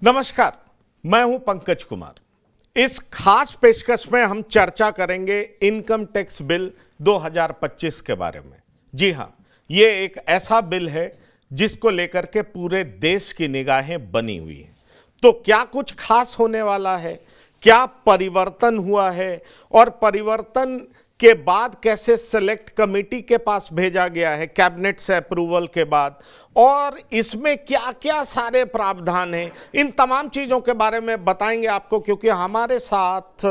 नमस्कार, मैं हूं पंकज कुमार। इस खास पेशकश में हम चर्चा करेंगे इनकम टैक्स बिल 2025 के बारे में। जी हां, ये एक ऐसा बिल है जिसको लेकर के पूरे देश की निगाहें बनी हुई हैं। तो क्या कुछ खास होने वाला है, क्या परिवर्तन हुआ है और परिवर्तन के बाद कैसे सेलेक्ट कमेटी के पास भेजा गया है कैबिनेट से अप्रूवल के बाद, और इसमें क्या क्या सारे प्रावधान हैं, इन तमाम चीज़ों के बारे में बताएंगे आपको। क्योंकि हमारे साथ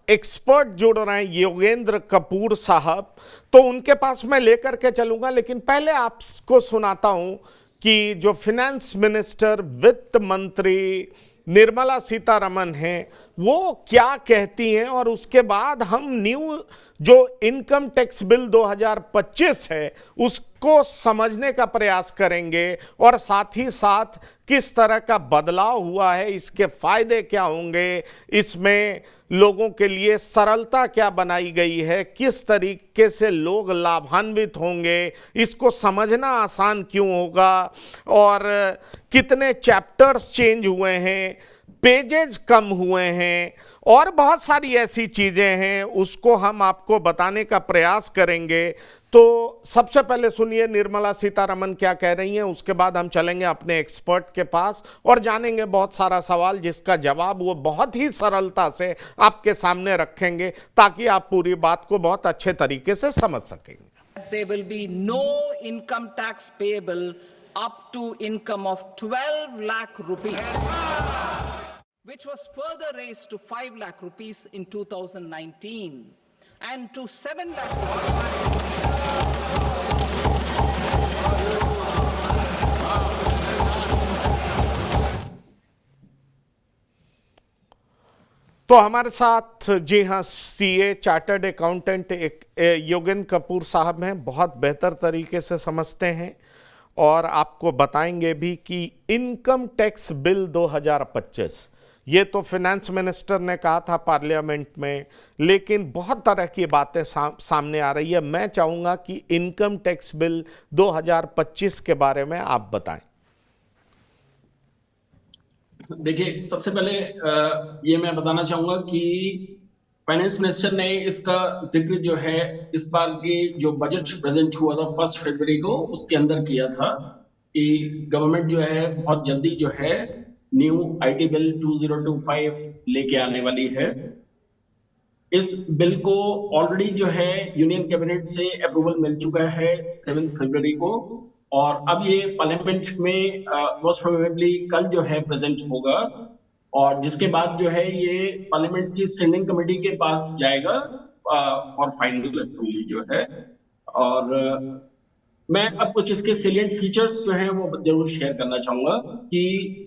एक्सपर्ट जुड़ रहे हैं, योगेंद्र कपूर साहब, तो उनके पास मैं लेकर के चलूंगा। लेकिन पहले आपको सुनाता हूं कि जो फिनेंस मिनिस्टर, वित्त मंत्री निर्मला सीतारमण हैं, वो क्या कहती हैं, और उसके बाद हम न्यू जो इनकम टैक्स बिल 2025 है उसको समझने का प्रयास करेंगे, और साथ ही साथ किस तरह का बदलाव हुआ है, इसके फायदे क्या होंगे, इसमें लोगों के लिए सरलता क्या बनाई गई है, किस तरीके से लोग लाभान्वित होंगे, इसको समझना आसान क्यों होगा, और कितने चैप्टर्स चेंज हुए हैं, पेजेस कम हुए हैं, और बहुत सारी ऐसी चीजें हैं, उसको हम आपको बताने का प्रयास करेंगे। तो सबसे पहले सुनिए निर्मला सीतारमण क्या कह रही हैं, उसके बाद हम चलेंगे अपने एक्सपर्ट के पास और जानेंगे बहुत सारा सवाल जिसका जवाब वो बहुत ही सरलता से आपके सामने रखेंगे, ताकि आप पूरी बात को बहुत अच्छे तरीके से समझ सकेंगे। There will be no income tax payable up to income of 12 lakh rupees, which was further raised to 5 lakh rupees in 2019 and to 7 lakh rupees. तो हमारे साथ जी हाँ CA chartered accountant Yogendra Kapoor साहब हैं, बहुत बेहतर तरीके से समझते हैं और आपको बताएंगे भी कि इनकम टैक्स बिल 2025 ये तो फिनेंस मिनिस्टर ने कहा था पार्लियामेंट में, लेकिन बहुत तरह की बातें सामने आ रही है। मैं चाहूँगा कि इनकम टैक्स बिल 2025 के बारे में आप बताएं। देखिए, सबसे पहले ये मैं बताना चाहूंगा कि फाइनेंस मिनिस्टर ने इसका जिक्र जो है इस बार की जो बजट प्रेजेंट हुआ था 1 फरवरी को, उसके अंदर किया था कि गवर्नमेंट जो है बहुत जल्दी जो है न्यू आईटी बिल 2025 लेके आने वाली है। इस बिल को ऑलरेडी जो है यूनियन कैबिनेट से अप्रूवल मिल चुका है 7 फरवरी को, और अब ये पार्लियामेंट में मोस्ट प्रोबेबली कल जो है प्रेजेंट होगा, और जिसके बाद जो है ये पार्लियामेंट की स्टैंडिंग कमेटी के पास जाएगा फॉर फाइनल अप्रूवल जो है। और मैं अब कुछ इसके सेलिएंट फीचर्स जो है वो जरूर शेयर करना चाहूंगा कि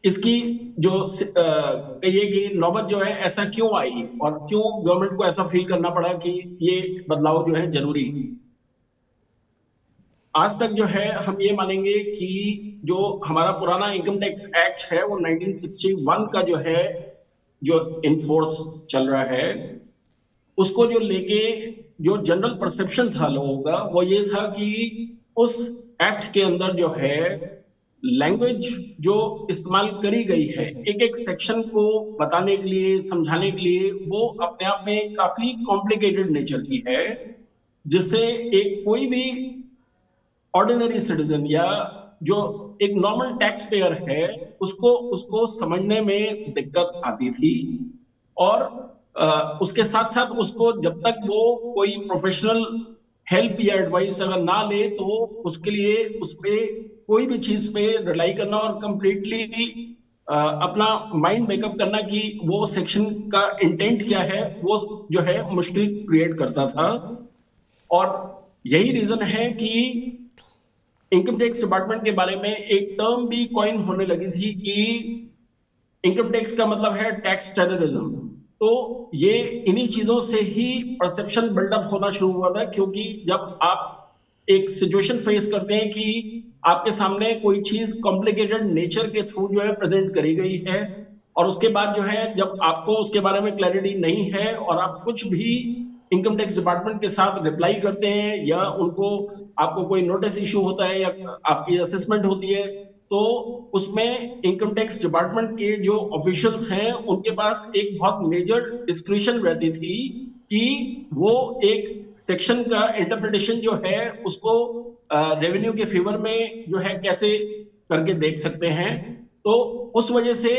इसकी जो कहिए कि नौबत जो है ऐसा क्यों आई और क्यों गवर्नमेंट को ऐसा फील करना पड़ा कि ये बदलाव जो है जरूरी। आज तक जो है हम ये मानेंगे कि जो हमारा पुराना इनकम टैक्स एक्ट है वो 1961 का जो है जो इनफोर्स चल रहा है, उसको जो लेके जो जनरल परसेप्शन था लोगों का वो ये था कि उस एक्ट के अंदर जो है लैंग्वेज जो इस्तेमाल करी गई है एक एक सेक्शन को बताने के लिए, समझाने के लिए, वो अपने आप में काफी कॉम्प्लिकेटेड नेचर की है, जिससे एक कोई भी ऑर्डिनरी सिटीजन या जो एक नॉर्मल टैक्स पेयर है उसको समझने में दिक्कत आती थी। और उसके साथ साथ उसको जब तक वो कोई प्रोफेशनल हेल्प या एडवाइस अगर ना ले तो उसके लिए उस पे कोई भी चीज पे रिलाई करना और कंप्लीटली अपना माइंड मेकअप करना कि वो सेक्शन का इंटेंट क्या है वो जो है मुश्किल क्रिएट करता था। और यही रीजन है कि इनकम टैक्स डिपार्टमेंट के बारे में एक टर्म भी कॉइन होने लगी थी कि इनकम टैक्स का मतलब है टैक्स टेररिज्म। तो ये इन्हीं चीजों से ही परसेप्शन बिल्डअप होना शुरू हुआ था, क्योंकि जब आप एक सिचुएशन फेस करते हैं कि आपके सामने कोई चीज कॉम्प्लिकेटेड नेचर के थ्रू जो है प्रेजेंट करी गई है, और उसके बाद जो है जब आपको उसके बारे में क्लैरिटी नहीं है और आप कुछ भी इनकम टैक्स डिपार्टमेंट के साथ रिप्लाई करते हैं या उनको आपको कोई नोटिस इशू होता है या आपकी असेसमेंट होती है, तो उसमें इनकम टैक्स डिपार्टमेंट के जो ऑफिशियल्स हैं उनके पास एक बहुत मेजर डिस्क्रिशन रहती थी कि वो एक सेक्शन का इंटरप्रिटेशन जो है उसको रेवेन्यू के फेवर में जो है कैसे करके देख सकते हैं। तो उस वजह से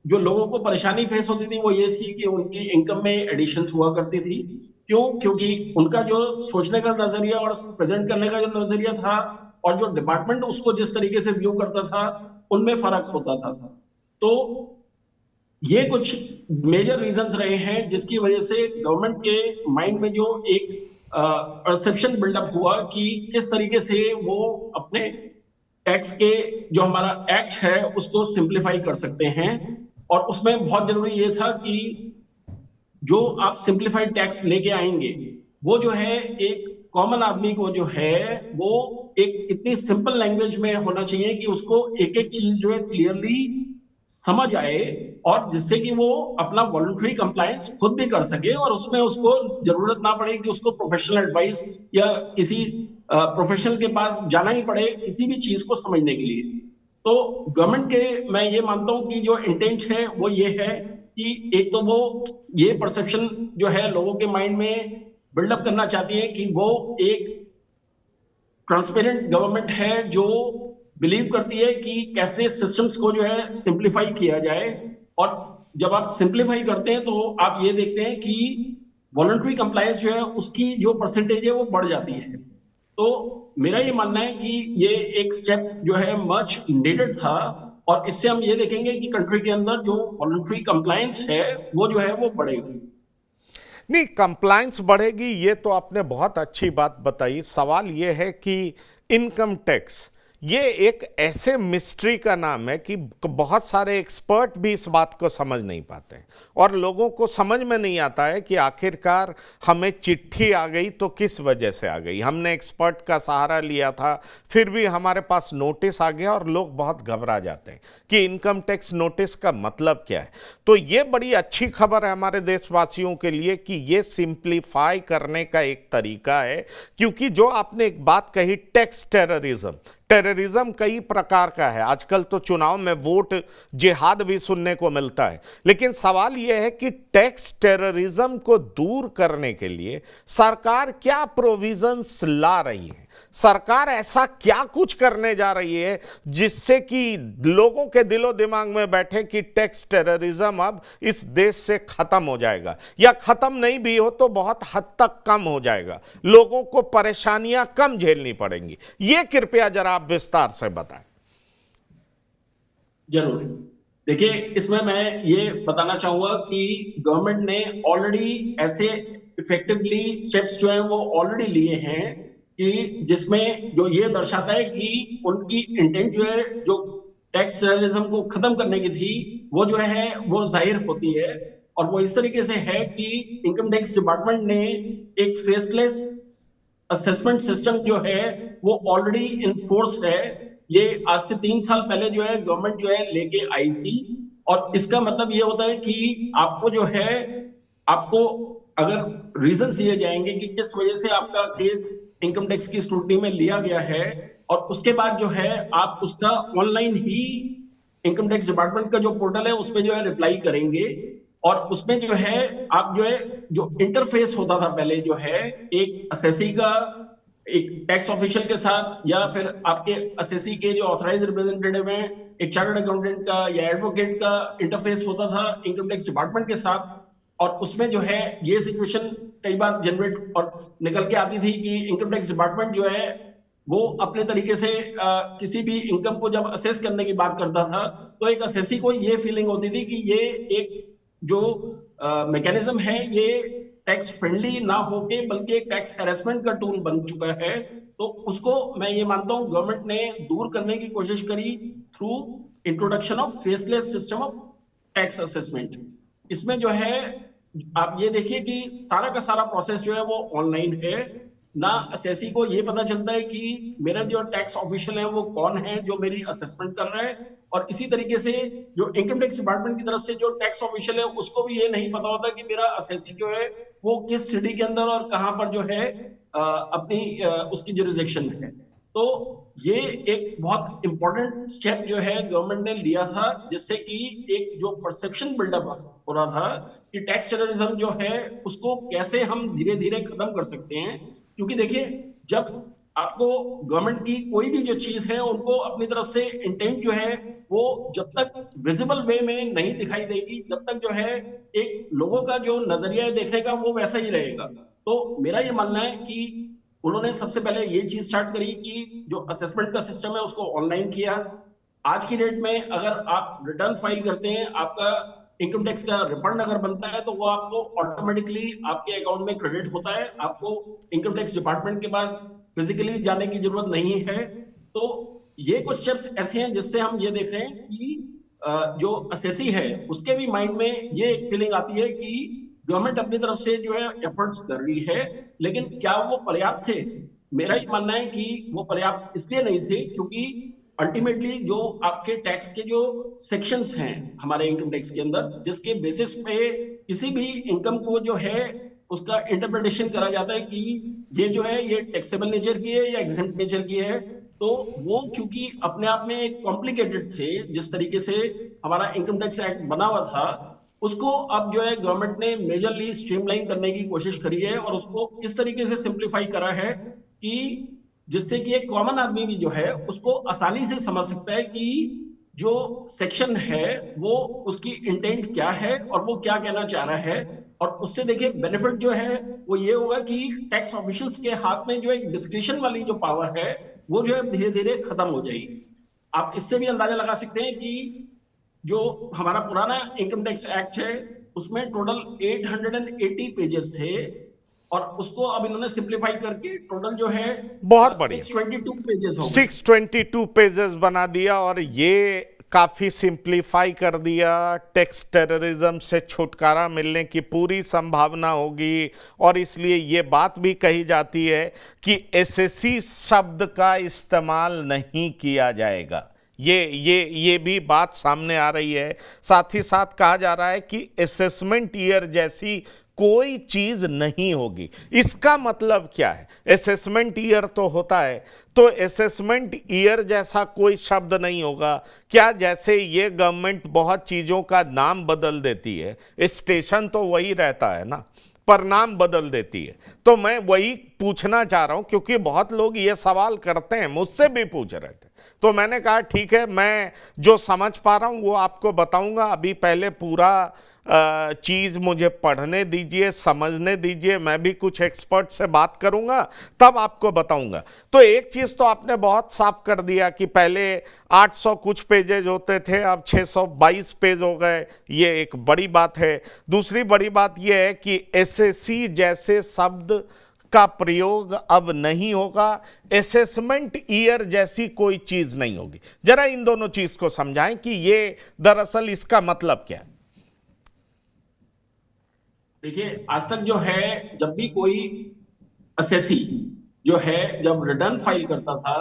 जो लोगों को परेशानी फेस होती थी वो ये थी कि उनकी इनकम में एडिशंस हुआ करती थी। क्यों? क्योंकि उनका जो सोचने का नजरिया और प्रेजेंट करने का जो नजरिया था और जो डिपार्टमेंट उसको जिस तरीके से व्यू करता था उनमें फर्क होता था। तो ये कुछ मेजर रीजंस रहे हैं जिसकी वजह से गवर्नमेंट के माइंड में जो एक परसेप्शन बिल्डअप हुआ कि किस तरीके से वो अपने टैक्स के जो हमारा एक्ट है उसको सिंप्लीफाई कर सकते हैं। और उसमें बहुत जरूरी ये था कि जो आप सिंप्लीफाइड टैक्स लेके आएंगे वो जो है एक कॉमन आदमी को जो है वो एक इतनी सिंपल लैंग्वेज में होना चाहिए कि उसको एक एक चीज जो है क्लियरली समझ आए और जिससे कि वो अपना वॉलंटरी कंप्लायंस खुद भी कर सके और उसमें उसको जरूरत ना पड़े कि उसको प्रोफेशनल एडवाइस या किसी प्रोफेशनल के पास जाना ही पड़े किसी भी चीज को समझने के लिए। तो गवर्नमेंट के मैं ये मानता हूं कि जो इंटेंट है वो ये है कि एक तो वो ये परसेप्शन जो है लोगों के माइंड में बिल्डअप करना चाहती है कि वो एक ट्रांसपेरेंट गवर्नमेंट है जो बिलीव करती है कि कैसे सिस्टम्स को जो है सिंप्लीफाई किया जाए। और जब आप सिंप्लीफाई करते हैं तो आप ये देखते हैं कि वॉलंटरी कंप्लायंस जो है उसकी जो परसेंटेज है वो बढ़ जाती है। तो मेरा ये मानना है कि ये एक स्टेप जो है मच नीडेड था और इससे हम ये देखेंगे कि कंट्री के अंदर जो वॉलंटरी कंप्लायंस है वो जो है वो बढ़ेगी। नहीं, कंप्लायंस बढ़ेगी ये तो आपने बहुत अच्छी बात बताई। सवाल ये है कि इनकम टैक्स ये एक ऐसे मिस्ट्री का नाम है कि बहुत सारे एक्सपर्ट भी इस बात को समझ नहीं पाते हैं और लोगों को समझ में नहीं आता है कि आखिरकार हमें चिट्ठी आ गई तो किस वजह से आ गई। हमने एक्सपर्ट का सहारा लिया था, फिर भी हमारे पास नोटिस आ गया और लोग बहुत घबरा जाते हैं कि इनकम टैक्स नोटिस का मतलब क्या है। तो ये बड़ी अच्छी खबर है हमारे देशवासियों के लिए कि ये सिंप्लीफाई करने का एक तरीका है। क्योंकि जो आपने एक बात कही, टैक्स टेररिज्म कई प्रकार का है। आजकल तो चुनाव में वोट जिहाद भी सुनने को मिलता है, लेकिन सवाल यह है कि टैक्स टेररिज्म को दूर करने के लिए सरकार क्या प्रोविजंस ला रही है। सरकार ऐसा क्या कुछ करने जा रही है जिससे कि लोगों के दिलो दिमाग में बैठे कि टैक्स टेररिज्म अब इस देश से खत्म हो जाएगा, या खत्म नहीं भी हो तो बहुत हद तक कम हो जाएगा, लोगों को परेशानियां कम झेलनी पड़ेंगी। ये कृपया जरा आप विस्तार से बताएं। जरूर। देखिए, इसमें मैं ये बताना चाहूंगा कि गवर्नमेंट ने ऑलरेडी ऐसे इफेक्टिवली स्टेप्स जो है वो ऑलरेडी लिए हैं कि जिसमें जो ये दर्शाता है कि उनकी इंटेंट जो है जो टैक्स टेररिज्म को खत्म करने की थी वो जो है वो जाहिर होती है। और वो इस तरीके से है कि इनकम टैक्स डिपार्टमेंट ने एक फेसलेस असेसमेंट सिस्टम जो है वो ऑलरेडी इनफोर्स है। ये आज से 3 साल पहले जो है गवर्नमेंट जो है लेके आई थी। और इसका मतलब ये होता है कि आपको जो है आपको अगर रीजन दिए जाएंगे कि किस वजह से आपका केस इनकम टैक्स की स्क्रूटनी में लिया गया है और उसके बाद जो है आप उसका ऑनलाइन ही इनकम टैक्स डिपार्टमेंट का जो पोर्टल है उसमें जो है रिप्लाई करेंगे। और उसमें जो है आप जो है जो इंटरफेस होता था पहले जो है एक असेसी का एक टैक्स ऑफिशियल के साथ या फिर आपके असेसी के जो ऑथराइज रिप्रेजेंटेटिव हैं एक चार्टर्ड अकाउंटेंट का या एडवोकेट का इंटरफेस होता था इनकम टैक्स डिपार्टमेंट के साथ। और उसमें जो है ये सिचुएशन कई बार जनरेट और निकल के आती थी कि इनकम टैक्स डिपार्टमेंट जो है वो अपने तरीके से किसी भी इनकम को जब असेस करने की बात करता था तो एक असेसी को ये फीलिंग होती थी कि ये एक जो मैकेनिज्म है ये टैक्स फ्रेंडली ना होके बल्कि एक टैक्स हैरेसमेंट का टूल बन चुका है। तो उसको मैं ये मानता हूं गवर्नमेंट ने दूर करने की कोशिश करी through introduction of faceless system of tax assessment. इसमें जो है आप ये देखिए कि सारा का सारा प्रोसेस जो है वो ऑनलाइन है। ना असेसी को ये पता चलता है कि मेरा जो टैक्स ऑफिशियल है वो कौन है जो मेरी असेसमेंट कर रहा है। और इसी तरीके से जो इनकम टैक्स डिपार्टमेंट की तरफ से जो टैक्स ऑफिशियल है उसको भी ये नहीं पता होता कि मेरा असेसी जो है वो किस सिटी के अंदर और कहां पर जो है अपनी उसकी जुरिसडिक्शन है। तो ये एक बहुत इंपॉर्टेंट स्टेप जो है गवर्नमेंट ने लिया था, जिससे कि एक जो परसेप्शन बिल्डअप हो रहा था कि टैक्स टेररिज्म जो है उसको कैसे हम धीरे धीरे खत्म कर सकते हैं। क्योंकि देखिए, जब आपको गवर्नमेंट की कोई भी जो चीज है उनको अपनी तरफ से इंटेंट जो है वो जब तक विजिबल वे में नहीं दिखाई देगी, जब तक जो है एक लोगों का जो नजरिया है देखने का वो वैसा ही रहेगा। तो मेरा ये मानना है कि उन्होंने सबसे पहले ये चीज स्टार्ट करी कि जो असेसमेंट का सिस्टम है उसको ऑनलाइन किया। आज की डेट में अगर आप रिटर्न फाइल करते हैं, आपका इनकम टैक्स का रिफंड अगर बनता है तो वो आपको ऑटोमेटिकली आपके अकाउंट में क्रेडिट होता है। आपको इनकम टैक्स डिपार्टमेंट के पास फिजिकली जाने की जरूरत नहीं है। तो ये कुछ स्टेप्स ऐसे हैं जिससे हम ये देख रहे हैं कि जो असेसी है उसके भी माइंड में ये एक फीलिंग आती है कि गवर्नमेंट अपनी तरफ से जो है एफर्ट्स कर रही है, लेकिन क्या वो पर्याप्त थे? मेरा ये मानना है कि वो पर्याप्त इसलिए नहीं थे क्योंकि अल्टीमेटली जो आपके टैक्स के जो सेक्शंस हैं हमारे इनकम टैक्स के अंदर, जिसके बेसिस पे किसी भी इनकम को जो है उसका इंटरप्रिटेशन करा जाता है कि ये जो है ये टैक्सेबल नेचर की है या एग्जेम्प्ट नेचर की है। तो वो क्योंकि अपने आप में एक कॉम्प्लिकेटेड थे, जिस तरीके से हमारा इनकम टैक्स एक्ट बना हुआ था उसको अब जो है गवर्नमेंट ने मेजरली स्ट्रीमलाइन करने की कोशिश करी है और उसको इस तरीके से सिंप्लीफाई करा है कि जिससे कि एक कॉमन आदमी भी जो है उसको आसानी से समझ सकता है कि जो सेक्शन है वो उसकी इंटेंट क्या है और वो क्या कहना चाह रहा है। और उससे देखिए बेनिफिट जो है वो ये होगा कि टैक्स ऑफिशियल्स के हाथ में जो एक डिस्क्रिशन वाली जो पावर है वो जो है धीरे धीरे खत्म हो जाएगी। आप इससे भी अंदाजा लगा सकते हैं कि जो हमारा पुराना इनकम टैक्स एक्ट है उसमें टोटल 880 पेजेस थे और उसको अब इन्होंने सिंप्लीफाई करके टोटल जो है बहुत बढ़िया 622 पेजेस हो गए। 622 पेजेस बना दिया और ये काफी सिंप्लीफाई कर दिया। टैक्स टेररिज्म से छुटकारा मिलने की पूरी संभावना होगी और इसलिए ये बात भी कही जाती है कि एसएससी शब्द का इस्तेमाल नहीं किया जाएगा। ये भी बात सामने आ रही है। साथ ही साथ कहा जा रहा है कि असेसमेंट ईयर जैसी कोई चीज नहीं होगी। इसका मतलब क्या है? असेसमेंट ईयर तो होता है, तो असेसमेंट ईयर जैसा कोई शब्द नहीं होगा क्या? जैसे ये गवर्नमेंट बहुत चीजों का नाम बदल देती है, स्टेशन तो वही रहता है ना, पर नाम बदल देती है। तो मैं वही पूछना चाह रहा हूं क्योंकि बहुत लोग ये सवाल करते हैं, मुझसे भी पूछ रहे थे, तो मैंने कहा ठीक है, मैं जो समझ पा रहा हूं वो आपको बताऊंगा। अभी पहले पूरा चीज मुझे पढ़ने दीजिए, समझने दीजिए, मैं भी कुछ एक्सपर्ट से बात करूंगा तब आपको बताऊंगा। तो एक चीज तो आपने बहुत साफ कर दिया कि पहले 800 कुछ पेजेज होते थे, अब 622 पेज हो गए। ये एक बड़ी बात है। दूसरी बड़ी बात यह है कि एसएससी जैसे शब्द का प्रयोग अब नहीं होगा, असेसमेंट ईयर जैसी कोई चीज नहीं होगी। जरा इन दोनों चीज को समझाएं कि ये दरअसल इसका मतलब क्या है। देखिए, आज तक जो है जब भी कोई असेसी जो है जब रिटर्न फाइल करता था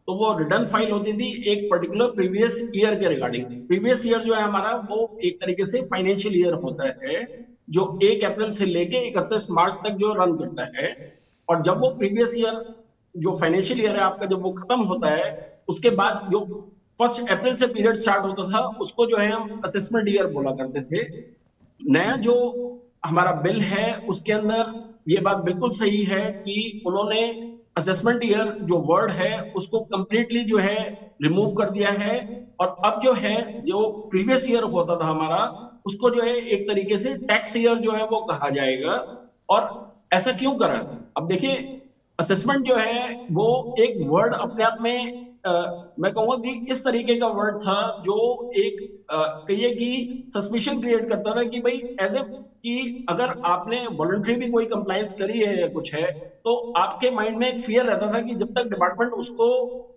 तो वो रिटर्न फाइल होती थी एक पर्टिकुलर प्रीवियस ईयर के रिगार्डिंग। प्रीवियस ईयर जो है हमारा वो एक तरीके से फाइनेंशियल ईयर होता है जो 1 अप्रैल से लेके 31 मार्च तक जो रन करता है। और जब वो प्रीवियस ईयर जो फाइनेंशियल ईयर है आपका जब वो खत्म होता है उसके बाद जो 1 अप्रैल से पीरियड स्टार्ट होता था उसको जो है हम असेसमेंट ईयर बोला करते थे। नया जो हमारा बिल है उसके अंदर ये बात बिल्कुल सही है कि उन्होंने असेसमेंट ईयर जो वर्ड है उसको कंप्लीटली जो है रिमूव कर दिया है और अब जो है जो प्रीवियस ईयर होता था हमारा उसको जो है एक तरीके से टैक्स ईयर जो है वो कहा जाएगा। और ऐसा क्यों करा? अब देखिए, असेसमेंट जो है वो एक वर्ड अपने आप में मैं कहूंगा कि इस तरीके का वर्ड था जो एक कहिए कि सस्पिशन क्रिएट करता था कि भाई एज इफ कि अगर आपने वॉलंटरी भी कोई कंप्लायंस करी है या कुछ है तो आपके माइंड में एक फियर रहता था कि जब तक डिपार्टमेंट उसको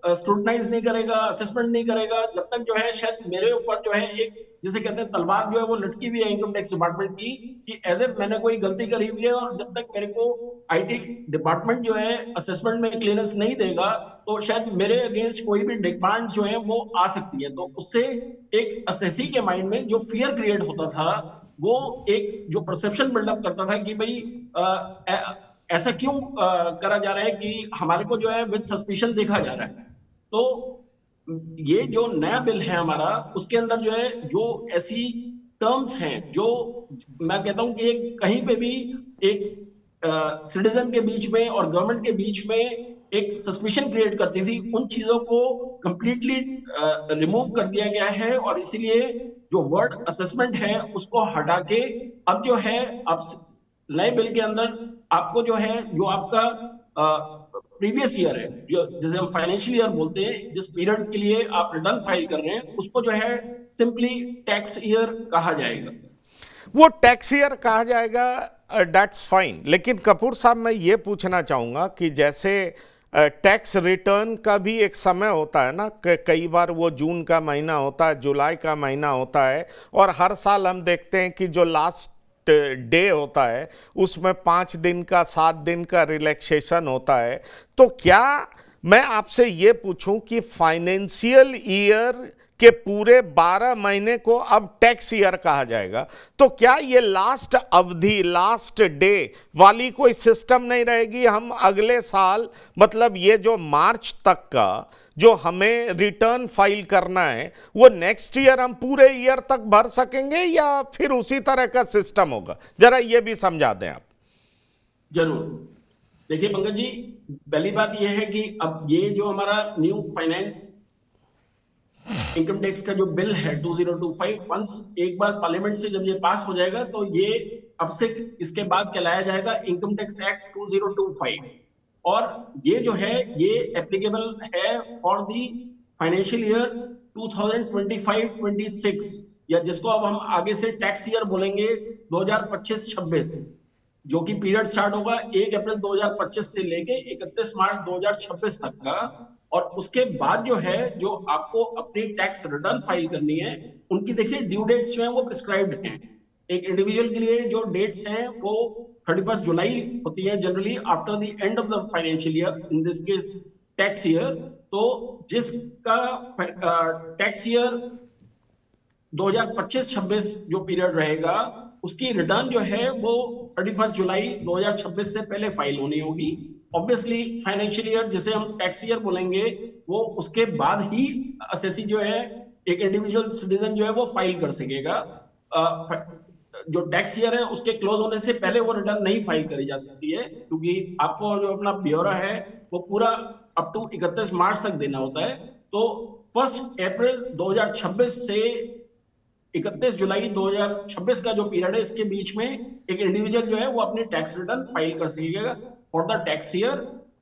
स्क्रूटनाइज नहीं करेगा, असेसमेंट नहीं करेगा, जब तक जो है शायद मेरे ऊपर जो है एक जिसे कहते हैं तलवार जो है वो लटकी हुई है इनकम टैक्स डिपार्टमेंट की कि एज इफ मैंने कोई गलती करी हुई है और जब तक मेरे को आईटी डिपार्टमेंट जो है असेसमेंट में क्लियरेंस नहीं देगा तो शायद मेरे अगेंस्ट कोई भी डिमांड जो है वो आ सकती है। तो उससे एक असेसी के माइंड में जो फियर क्रिएट होता था वो एक जो परसेप्शन बिल्डअप करता था कि भाई ऐसा क्यों करा जा रहा है कि हमारे को जो है विद सस्पिशन देखा जा रहा है। तो ये जो नया बिल है हमारा, उसके अंदर जो है जो ऐसी टर्म्स हैं जो मैं कहता हूं कि कहीं पे भी एक सिटीजन के बीच में और गवर्नमेंट के बीच में एक सस्पिशन क्रिएट करती थी, उन चीजों को कंप्लीटली रिमूव कर दिया गया है। और इसीलिए जो वर्ड असेसमेंट है उसको हटा के अब जो है अब नए बिल के अंदर आपको जो है जो आपका प्रीवियस ईयर है, जो जिसे हम फाइनेंशियल ईयर बोलते हैं, जिस पीरियड के लिए आप रिटर्न फाइल कर रहे हैं, उसको जो है सिंपली टैक्स ईयर कहा जाएगा। वो टैक्स ईयर कहा जाएगा, दैट्स फाइन। लेकिन कपूर साहब, मैं ये पूछना चाहूँगा कि जैसे टैक्स रिटर्न का भी एक समय होता है ना, कई बार वो जून का महीना होता है, जुलाई का महीना होता है, और हर साल हम देखते हैं कि जो लास्ट डे होता है उसमें 5 दिन का 7 दिन का रिलैक्सेशन होता है। तो क्या मैं आपसे ये पूछूं कि फाइनेंशियल ईयर के पूरे 12 महीने को अब टैक्स ईयर कहा जाएगा, तो क्या ये लास्ट अवधि, लास्ट डे वाली कोई सिस्टम नहीं रहेगी? हम अगले साल, मतलब ये जो मार्च तक का जो हमें रिटर्न फाइल करना है, वो नेक्स्ट ईयर हम पूरे ईयर तक भर सकेंगे या फिर उसी तरह का सिस्टम होगा? जरा ये भी समझा दें आप। जरूर। देखिए पंकज जी, पहली बात यह है कि अब ये जो हमारा न्यू फाइनेंस इनकम टैक्स का जो बिल है 2025, वंस एक बार पार्लियामेंट से जब ये पास हो जाएगा तो ये अब से इसके बाद कहलाया जाएगा इनकम टैक्स एक्ट 2025। और ये जो है ये एप्लीकेबल है फॉर दी फाइनेंशियल ईयर 2025-26, या जिसको अब हम आगे से टैक्स ईयर बोलेंगे 2025-26, जो कि पीरियड स्टार्ट होगा 1 अप्रैल 2025 से लेके 31 मार्च 2026 तक का। और उसके बाद जो है जो आपको अपनी टैक्स रिटर्न फाइल करनी है, उनकी देखिए ड्यू डेट्स जो है वो प्रिस्क्राइब्ड हैं। एक इंडिविजुअल के लिए जो डेट्स हैं वो 31 जुलाई होती है generally after the end of the financial year, in this case tax year. तो जिसका टैक्स ईयर 2025-26 जो पीरियड रहेगा, उसकी रिटर्न जो है वो 31 जुलाई 2026 से पहले फाइल होनी होगी। ऑब्वियसली फाइनेंशियल ईयर जिसे हम टैक्स ईयर बोलेंगे, वो उसके बाद ही असेसी जो है एक इंडिविजुअल सिटीजन जो है वो फाइल कर सकेगा। जो टैक्स ईयर है उसके क्लोज होने से पहले वो रिटर्न नहीं फाइल करी जा सकती है, क्योंकि आपको जो अपना ब्यौरा है वो पूरा अप टू 31 मार्च तक देना होता है। तो 1 अप्रैल 2026 से 31 जुलाई 2026 का जो पीरियड है, इसके बीच में एक इंडिविजुअल जो है वो अपनी टैक्स रिटर्न फाइल कर सकेगा फॉर द टैक्स ईयर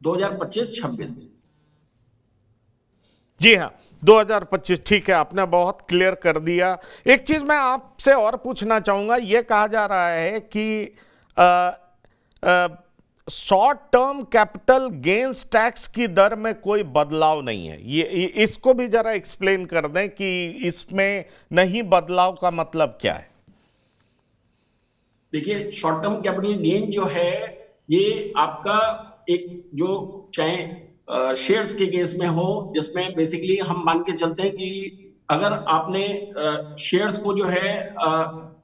2025-26। जी हाँ, 2025, ठीक है, आपने बहुत क्लियर कर दिया। एक चीज मैं आपसे और पूछना चाहूंगा, यह कहा जा रहा है कि short term capital gains tax की दर में कोई बदलाव नहीं है। ये इसको भी जरा एक्सप्लेन कर दें कि इसमें नहीं बदलाव का मतलब क्या है? देखिए, शॉर्ट टर्म कैपिटल गेन जो है ये आपका एक जो चाहे शेयर्स के केस में हो, जिसमें बेसिकली हम मान के चलते हैं कि अगर आपने शेयर्स को जो है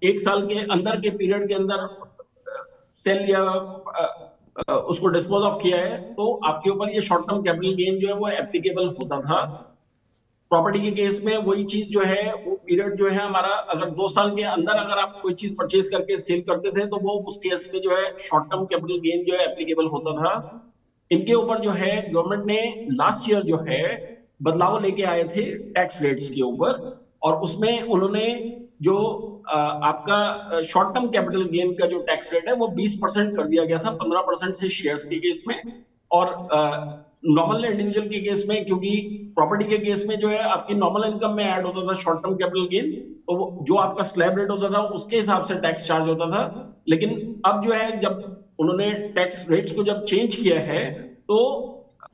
1 साल के अंदर के पीरियड के अंदर सेल या उसको डिस्पोज ऑफ किया है, तो आपके ऊपर ये शॉर्ट टर्म कैपिटल गेन जो है वो एप्लीकेबल होता था। प्रॉपर्टी के केस में वही चीज जो है, वो पीरियड जो है हमारा, अगर 2 साल के अंदर अगर आप कोई चीज परचेज करके सेल करते थे, तो वो उस केस में जो है शॉर्ट टर्म कैपिटल गेन जो है एप्लीकेबल होता था। इनके ऊपर जो है गवर्नमेंट ने लास्ट ईयर जो है बदलाव लेके आए थे टैक्स रेट्स के ऊपर, और उसमें उन्होंने जो आपका शॉर्ट टर्म कैपिटल गेन का जो टैक्स रेट है वो 20% कर दिया गया था, 15% से शेयर्स के केस में, और नॉर्मल इंडिविजुअल के केस में, क्योंकि प्रॉपर्टी के केस में जो है आपकी नॉर्मल इनकम में ऐड होता था शॉर्ट टर्म कैपिटल गेन, तो वो जो आपका स्लैब रेट होता था उसके हिसाब से टैक्स चार्ज होता था। लेकिन अब जो है जब उन्होंने टैक्स रेट्स को जब चेंज किया है, तो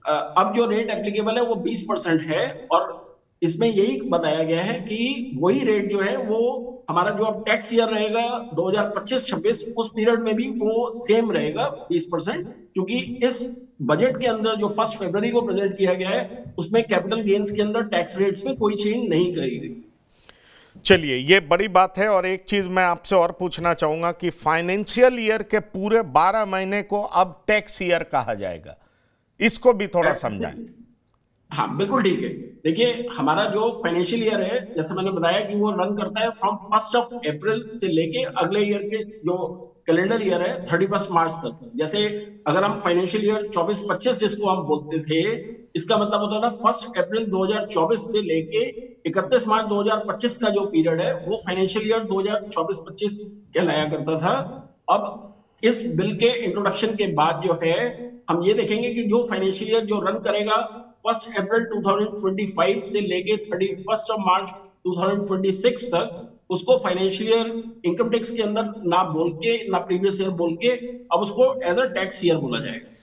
अब जो रेट एप्लीकेबल है वो 20% है, और इसमें यही बताया गया है कि वही रेट जो है वो हमारा जो अब टैक्स ईयर रहेगा 2025-26, उस पीरियड में भी वो सेम रहेगा 20%, क्योंकि इस बजट के अंदर जो 1 फरवरी को प्रेजेंट किया गया है उसमें कैपिटल गेन्स के अंदर टैक्स रेट्स में कोई चेंज नहीं करी गई। चलिए, ये बड़ी बात है। और एक चीज मैं आपसे और पूछना चाहूंगा कि फाइनेंशियल ईयर के पूरे 12 महीने को अब टैक्स ईयर कहा जाएगा, इसको भी थोड़ा समझाएं। हाँ, बिल्कुल ठीक है। देखिए, हमारा जो फाइनेंशियल ईयर है, जैसे मैंने बताया कि वो रन करता है फ्रॉम 1 अप्रैल से लेके अगले ईयर के जो कैलेंडर ईयर है 31 मार्च तक। जैसे अगर हम फाइनेंशियल ईयर 24-25 जिसको हम बोलते थे, इसका मतलब होता था 1 अप्रैल 2024 से लेके 31 मार्च 2025 का जो पीरियड है वो फाइनेंशियल ईयर 2024-25 कहलाया करता था। अब इस बिल के इंट्रोडक्शन के बाद जो है, हम ये देखेंगे कि जो फाइनेंशियल ईयर जो रन करेगा 1 अप्रैल 2025 से लेके 31 मार्च 2026 तक, उसको फाइनेंशियल ईयर इनकम टैक्स के अंदर ना बोल के, ना प्रीवियस ईयर बोल के, अब उसको एज अ टैक्स ईयर बोला जाएगा।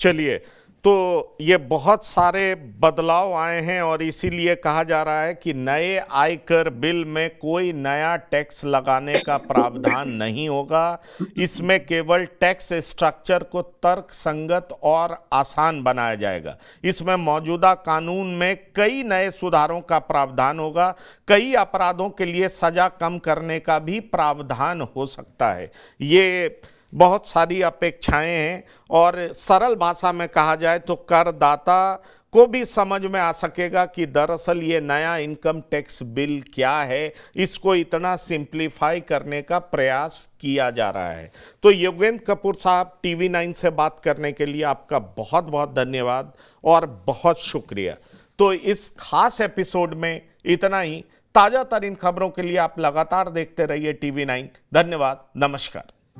चलिए, तो ये बहुत सारे बदलाव आए हैं और इसीलिए कहा जा रहा है कि नए आयकर बिल में कोई नया टैक्स लगाने का प्रावधान नहीं होगा। इसमें केवल टैक्स स्ट्रक्चर को तर्कसंगत और आसान बनाया जाएगा। इसमें मौजूदा कानून में कई नए सुधारों का प्रावधान होगा। कई अपराधों के लिए सजा कम करने का भी प्रावधान हो सकता है। ये बहुत सारी अपेक्षाएं हैं और सरल भाषा में कहा जाए तो करदाता को भी समझ में आ सकेगा कि दरअसल ये नया इनकम टैक्स बिल क्या है। इसको इतना सिंप्लीफाई करने का प्रयास किया जा रहा है। तो योगेंद्र कपूर साहब, TV9 से बात करने के लिए आपका बहुत बहुत धन्यवाद और बहुत शुक्रिया। तो इस खास एपिसोड में इतना ही। ताज़ा तरीन खबरों के लिए आप लगातार देखते रहिए TV9। धन्यवाद, नमस्कार।